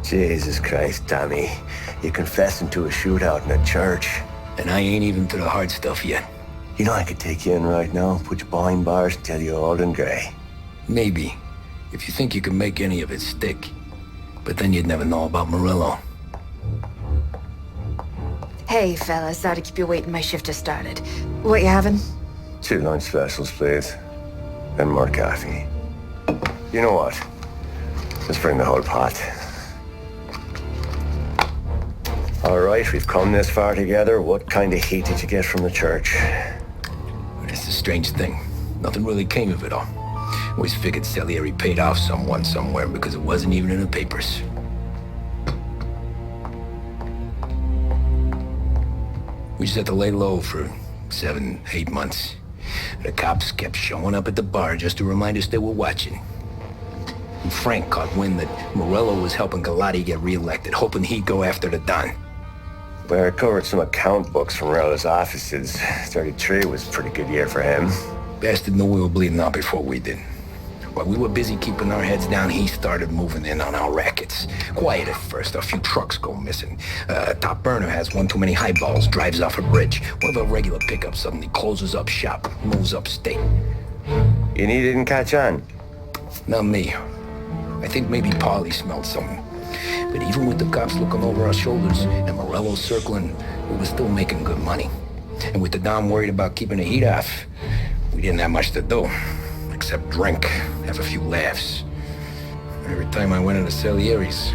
Jesus Christ, Tommy. You're confessing to a shootout in a church. And I ain't even to the hard stuff yet. You know I could take you in right now, put you behind bars, and tell you old and grey. Maybe, if you think you can make any of it stick. But then you'd never know about Morello. Hey, fellas, sorry to keep you waiting. My shift just started. What you having? 2 lunch specials, please. And more coffee. You know what? Let's bring the whole pot. All right, we've come this far together. What kind of heat did you get from the church? It's a strange thing. Nothing really came of it all. Always figured Salieri paid off someone somewhere because it wasn't even in the papers. We just had to lay low for 7, 8 months. The cops kept showing up at the bar just to remind us they were watching. And Frank caught wind that Morello was helping Galati get reelected, hoping he'd go after the Don. Well, I recovered some account books from Morello's offices. 33 was a pretty good year for him. Bastard knew we were bleeding out before we did. While we were busy keeping our heads down, he started moving in on our rackets. Quiet at first, a few trucks go missing. Top burner has one too many highballs, drives off a bridge. One of our regular pickups suddenly closes up shop, moves upstate. And he didn't catch on? Not me. I think maybe Paulie smelled something. But even with the cops looking over our shoulders and Morello circling, we were still making good money. And with the Don worried about keeping the heat off, we didn't have much to do. Except drink, have a few laughs. Every time I went into Salieri's,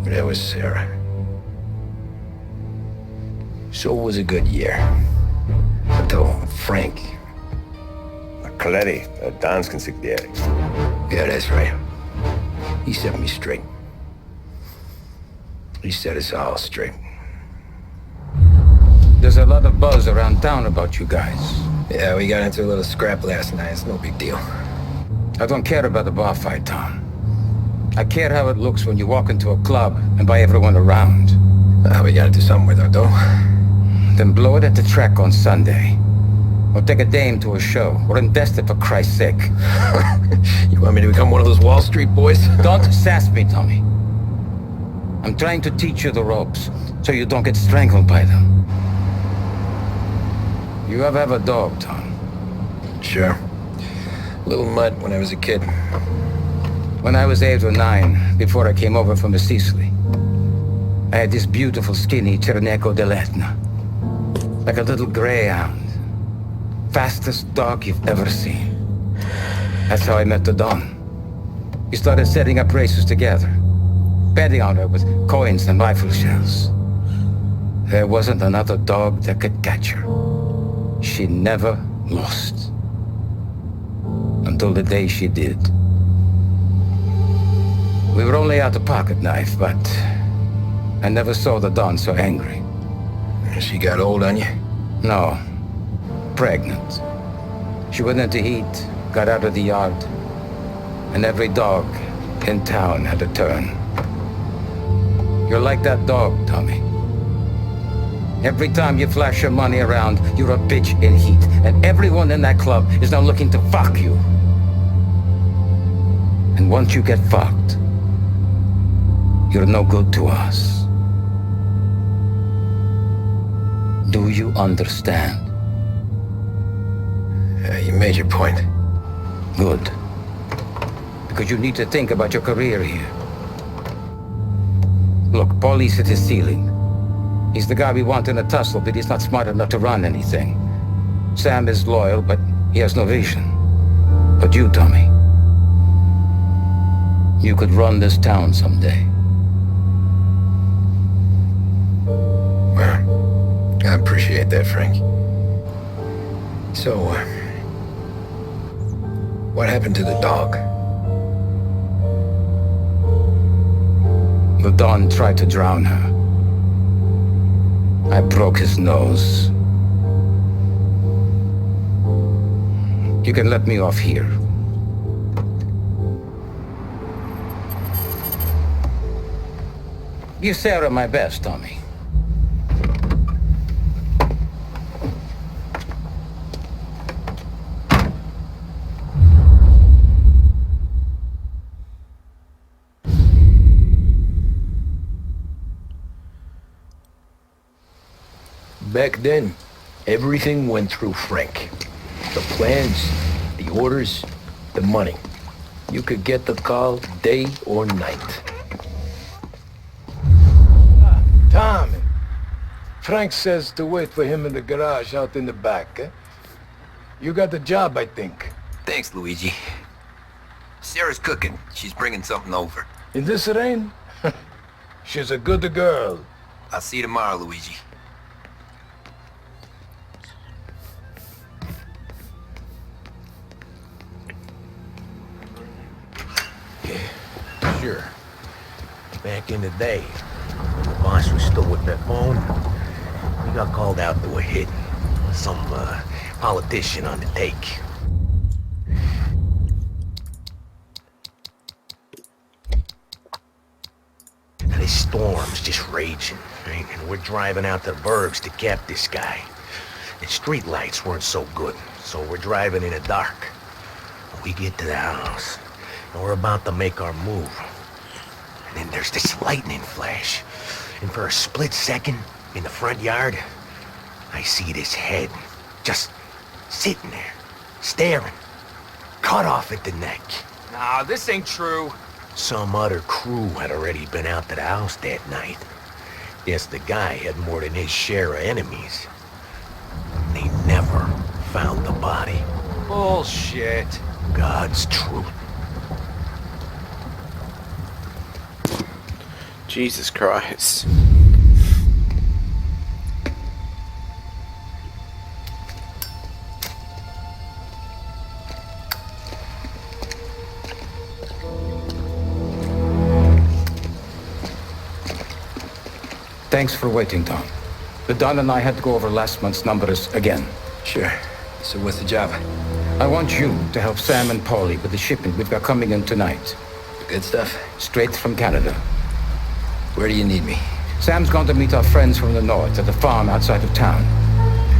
there was Sarah. So it was a good year. Until Frank. Coletti, Don's consigliere. Yeah, that's right. He set me straight. He set us all straight. There's a lot of buzz around town about you guys. Yeah, we got into a little scrap last night. It's no big deal. I don't care about the bar fight, Tom. I care how it looks when you walk into a club and by everyone around. We gotta do something with our dough. Then blow it at the track on Sunday. Or take a dame to a show. Or invest it for Christ's sake. You want me to become one of those Wall Street boys? Don't sass me, Tommy. I'm trying to teach you the ropes, so you don't get strangled by them. You ever have a dog, Tom? Sure. Little mutt when I was a kid. When I was 8 or 9, before I came over from Sicily, I had this beautiful skinny Cerneco dell'Etna. Like a little greyhound. Fastest dog you've ever seen. That's how I met the Don. We started setting up races together. Betting on her with coins and rifle shells. There wasn't another dog that could catch her. She never lost. Until the day she did. We were only out a pocket knife, but I never saw the Don so angry. She got old on you? No. Pregnant. She went into heat, got out of the yard, and every dog in town had a turn. You're like that dog, Tommy. Every time you flash your money around, you're a bitch in heat, and everyone in that club is now looking to fuck you. And once you get fucked, you're no good to us. Do you understand? You made your point. Good. Because you need to think about your career here. Look, Paulie's at his ceiling. He's the guy we want in a tussle, but he's not smart enough to run anything. Sam is loyal, but he has no vision. But you, Tommy, you could run this town someday. Well, I appreciate that, Frank. So, what happened to the dog? The Don tried to drown her. I broke his nose. You can let me off here. Give Sarah my best, Tommy. Back then, everything went through Frank. The plans, the orders, the money. You could get the call day or night. Tommy. Frank says to wait for him in the garage out in the back, eh? You got the job, I think. Thanks, Luigi. Sarah's cooking. She's bringing something over. In this rain? She's a good girl. I'll see you tomorrow, Luigi. Yeah, sure. Back in the day, when the boss was still with that phone, we got called out to a hit. Some politician on the take. Now, this storm's just raging, right? And we're driving out to the burbs to cap this guy. The street lights weren't so good, so we're driving in the dark. We get to the house, and we're about to make our move. And then there's this lightning flash. And for a split second, in the front yard, I see this head, just sitting there, staring, cut off at the neck. Nah, this ain't true. Some other crew had already been out to the house that night. Guess the guy had more than his share of enemies. They never found the body. Bullshit. God's truth. Jesus Christ. Thanks for waiting, Tom. But Don and I had to go over last month's numbers again. Sure. So what's the job? I want you to help Sam and Paulie with the shipment we've got coming in tonight. The good stuff? Straight from Canada. Where do you need me? Sam's gone to meet our friends from the north at the farm outside of town.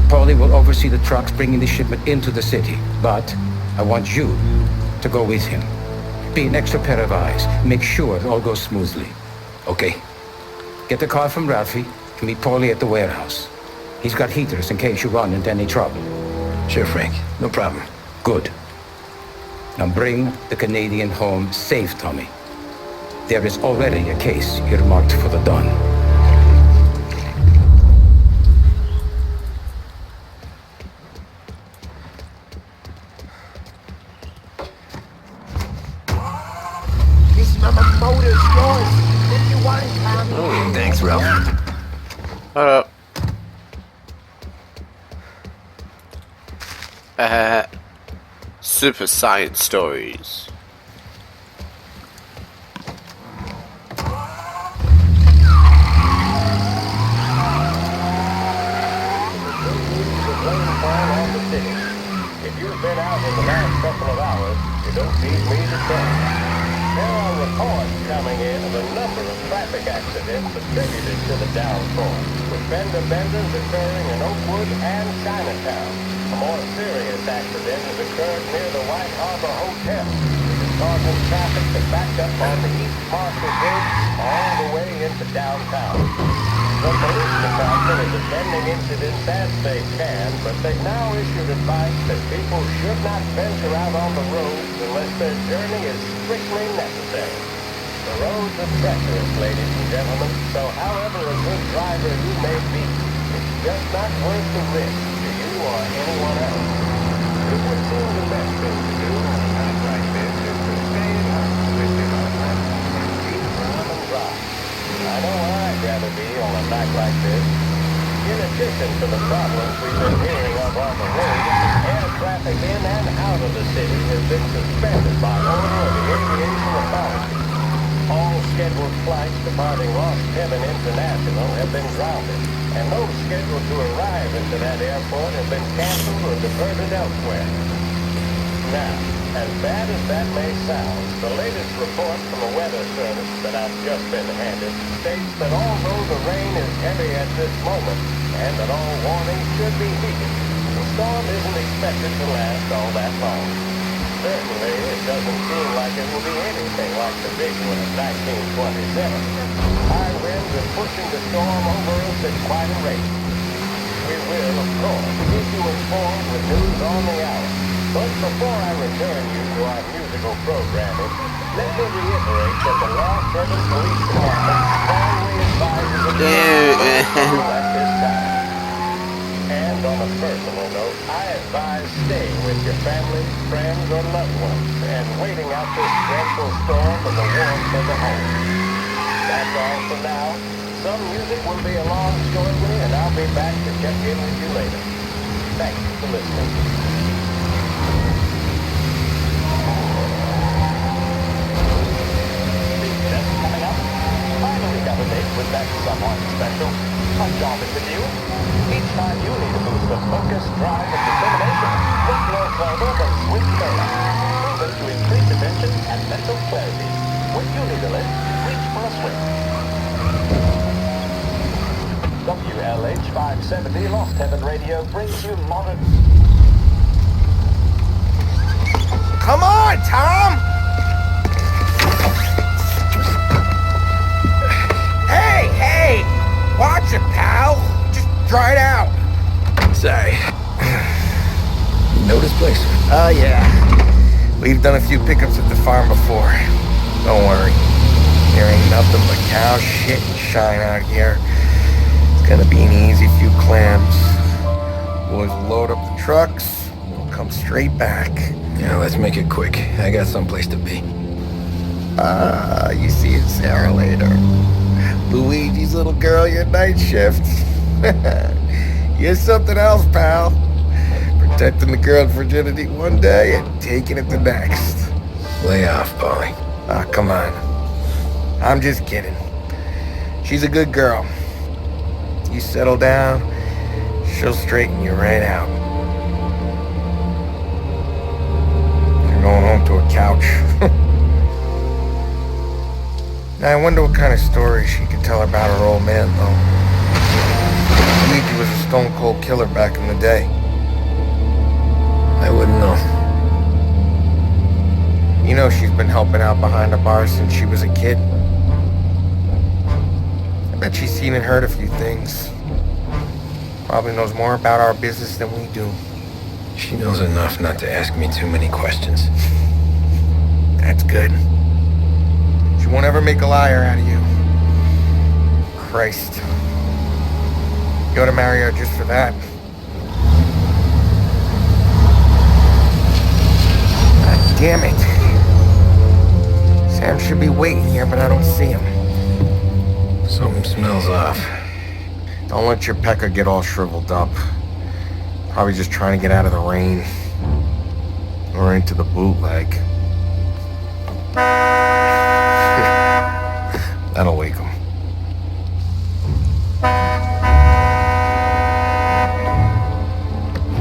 Paulie will oversee the trucks bringing the shipment into the city. But I want you to go with him. Be an extra pair of eyes. Make sure it all goes smoothly. Okay. Get the car from Ralphie and meet Paulie at the warehouse. He's got heaters in case you run into any trouble. Sure, Frank. No problem. Good. Now bring the Canadian home safe, Tommy. There is already a case earmarked for the Don. This motor's yours. If you want it, Tommy. Thanks, Ralph. Hold up. Super Science Stories. If you've been out in the last couple of hours, you don't need me to tell you. There are reports coming in of a number of traffic accidents attributed to the downpour, with fender benders occurring in Oakwood and Chinatown. A more serious accident has occurred near the White Harbor Hotel, which is causing traffic to back up on the East Marshall Bridge all the way into downtown. The police department is attending incidents as they can, but they've now issued advice that people should not venture out on the roads unless their journey is strictly necessary. The roads are treacherous, ladies and gentlemen, so however a good driver you may be, it's just not worth the risk to you or anyone else. It would seem the best thing to do on a night like this is to stay at home with your husband and keep calm and dry. I know where I'd rather be on a night like this. In addition to the problems we've been hearing of on the road, air traffic in and out of the city has been suspended by order of the Aviation Authority. All scheduled flights departing Lost Heaven International have been grounded, and those scheduled to arrive into that airport have been canceled or diverted elsewhere. Now, as bad as that may sound, the latest report from the weather service that I've just been handed states that although the rain is heavy at this moment, and that all warnings should be heeded, the storm isn't expected to last all that long. Certainly, it doesn't seem like it will be anything like the big one of 1927. High winds are pushing the storm over us at quite a rate. We will, of course, keep you informed with news on the hour. But before I return you to our musical programming, let me reiterate that the Lost Heaven Police Department strongly advises against at this time. And on a personal note, I advise staying with your family, friends, or loved ones, and waiting out this dreadful storm in the warmth of the home. That's all for now. Some music will be along shortly, and I'll be back to check in with you later. Thanks for listening. That's coming up. Finally got a date with that someone special. My job is with you. Each time you need a boost of focus, drive, and determination, look no further than Sweet Soda. Proven to increase attention and mental clarity. When you need a lift, reach for a swing. WLH 570 Lost Heaven Radio brings you modern... Come on, Tom! Hey! Watch it, pal! Just dry it out! Sorry. You know this place? Oh, yeah. We've done a few pickups at the farm before. Don't worry. There ain't nothing but cow shit and shine out here. It's gonna be an easy few clams. Boys will load up the trucks, and we'll come straight back. Yeah, let's make it quick. I got someplace to be. You see it, Sarah, later. Luigi's little girl, your night shift. You're something else, pal. Protecting the girl's virginity one day and taking it the next. Lay off, Polly. Ah, come on. I'm just kidding. She's a good girl. You settle down, she'll straighten you right out. You're going home to a couch. Now, I wonder what kind of story she could tell about her old man, though. Luigi was a stone-cold killer back in the day. I wouldn't know. You know she's been helping out behind the bar since she was a kid. I bet she's seen and heard a few things. Probably knows more about our business than we do. She knows enough not to ask me too many questions. That's good. She won't ever make a liar out of you. Christ. You ought to marry her just for that. God damn it. Sam should be waiting here, but I don't see him. Something smells off. Don't let your pecker get all shriveled up. Probably just trying to get out of the rain. Or into the bootleg. That'll wake him.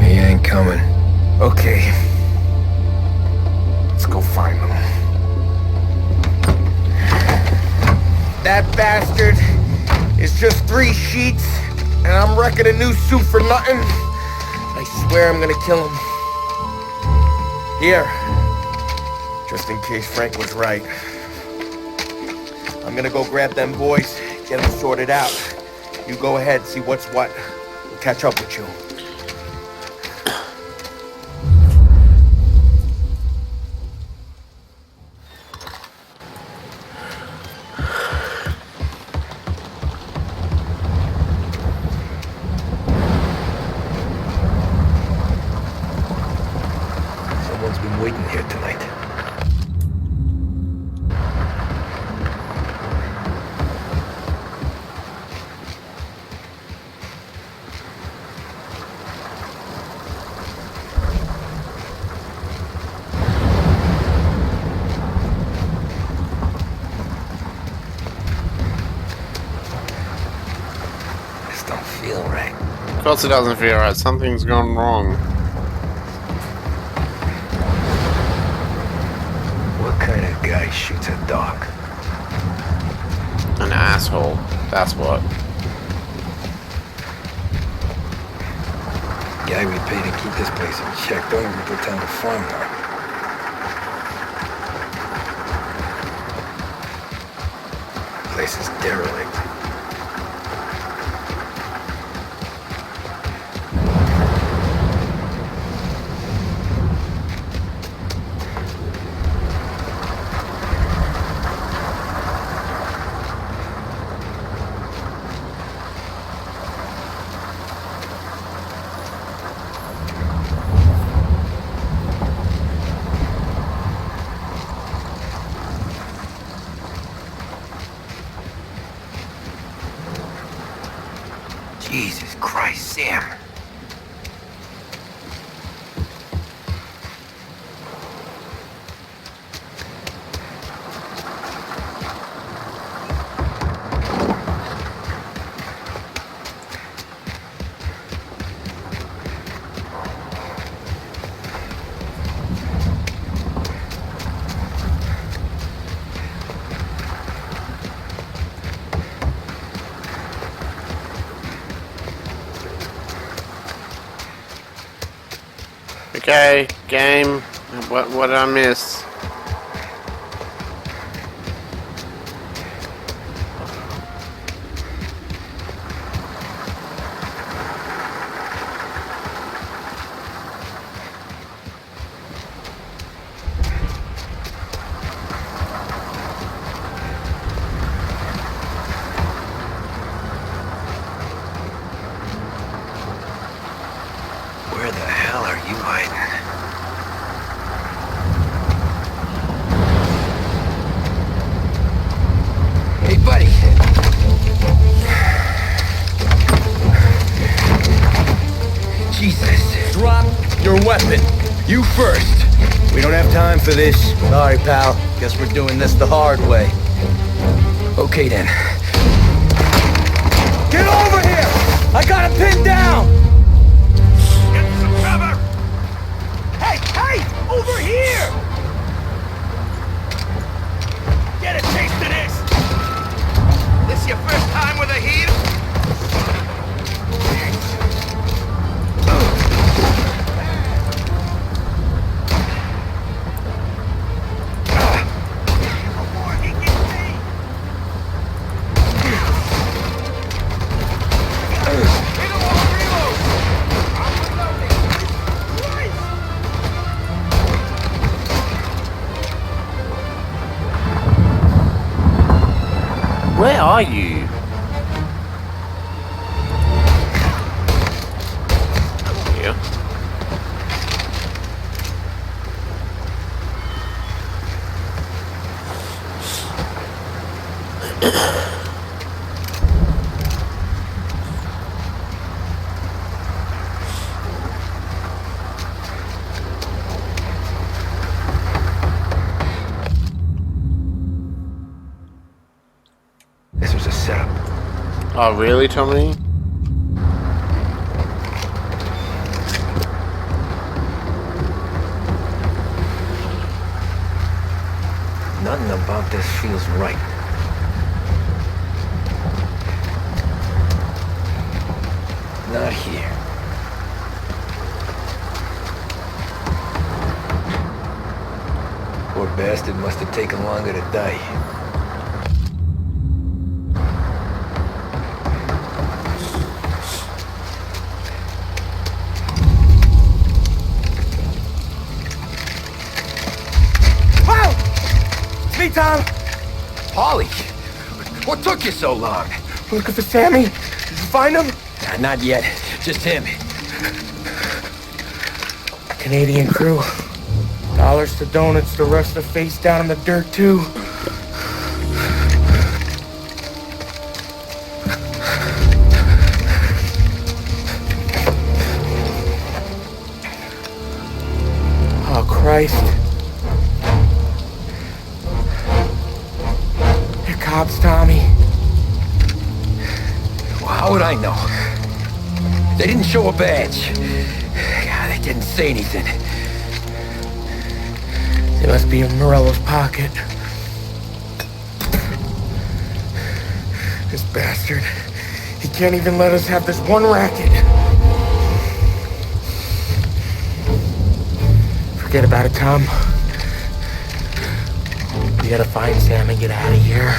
He ain't coming. Okay. Let's go find him. That bastard is just 3 sheets, and I'm wrecking a new suit for nothing. I swear I'm gonna kill him. Here. Just in case Frank was right. I'm gonna go grab them boys, get them sorted out. You go ahead, see what's what. We'll catch up with you. Someone's been waiting here tonight. This don't feel right. Of course it doesn't feel right. Something's gone wrong. What kind of guy shoots a dog? An asshole. That's what. Guy we pay to keep this place in check don't even pretend to farm now. Place is derelict. Christ, Sam. Okay, game. What did I miss? Where the hell are you hiding? Hey, buddy. Jesus. Drop your weapon. You first. We don't have time for this. Sorry, pal. Guess we're doing this the hard way. Okay, then. Get over here! I got him pinned down! Get some cover! Hey, hey! Over here! Get a taste of this! This your first time with a heel? Where are you? Here. This was a setup. Oh, really, Tommy? Nothing about this feels right. Not here. Poor bastard must have taken longer to die. Me, Tom! Polly! What took you so long? Looking for Sammy? Did you find him? Not yet. Just him. Canadian crew. Dollars to donuts to rust the face down in the dirt, too. Oh, Christ. They're cops, Tommy. Well, how would I know? They didn't show a badge. God, they didn't say anything. They must be in Morello's pocket. This bastard. He can't even let us have this one racket. Forget about it, Tom. We gotta find Sam and get out of here.